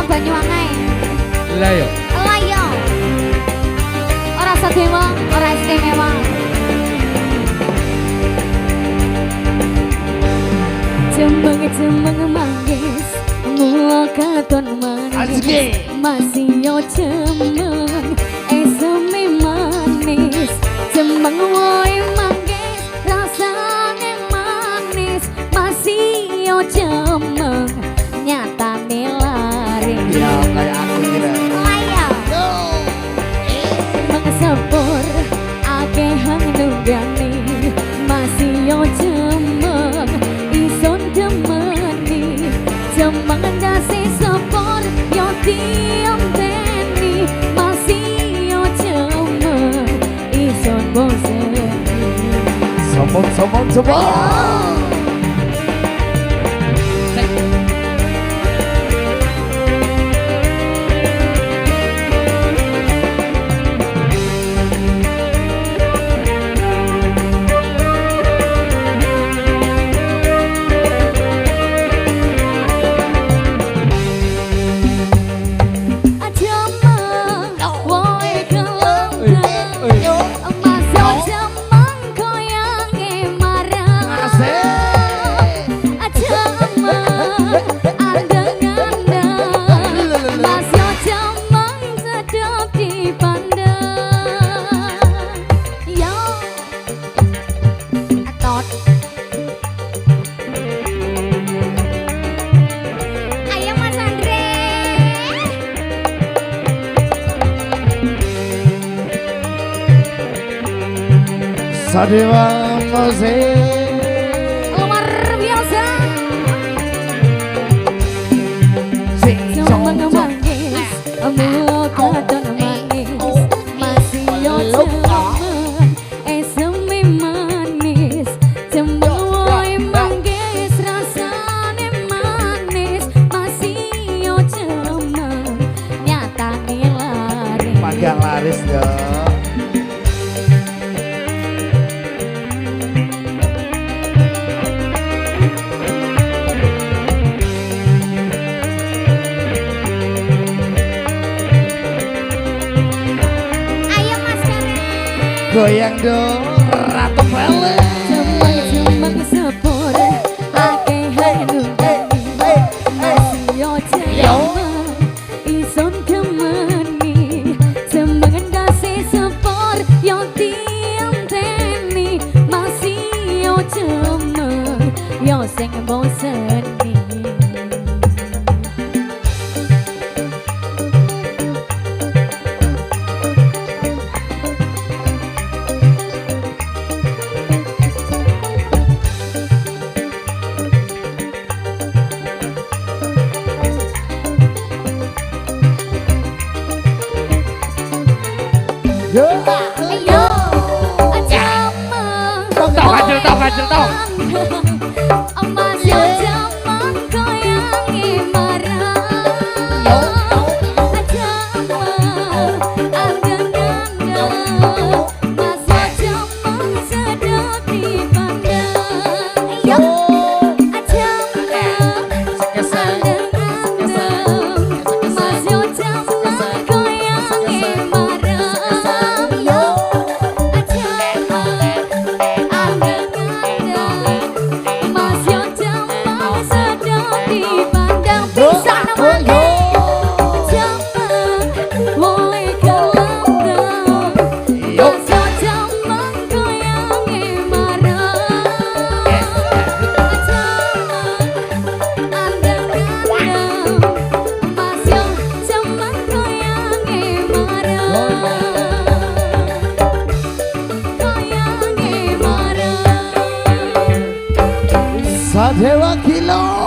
Banyuwangi. Lah yo. Lah yo. Ora sedewa, ora istimewa. Cemeng manggis, mula katon manis. Masih yo cemeng, eseme manis. Cemeng woi manggis, rasane manis. Masih yo cemeng, nyatane laris. Ya kayak aku kira. Laya. Mengesepur, akehang nunggani. Masih yo cemeng, ison demeni. Cemeng dasi sepur, yo tiam teni. Masih yo cemeng, ison boseni. Sombong. Sadewa musik luar biasa. Cemeng manggis, mula katon manis. Masih yo cemeng, eseme manis. Cemeng woi manggis, rasane manis. Masih yo cemeng, nyatane laris. Magang laris yo. Goyang dong Ratu Vele. Cemeng sepur akeh nunggani. Masih yo cemeng ison demeni. Cemeng dasi sepur yo tiam teni. Masih yo cemeng yo sing boseni. Yo, ayo, cemeng. Tau. Emas yo cemeng goyangi marang. Cemeng andeng-andeng. Mas yo cemeng sedap dipandang. Yo, cemeng andeng-andeng. Mas yo cemeng goyangi marang. Yo, Sadewa Kilo.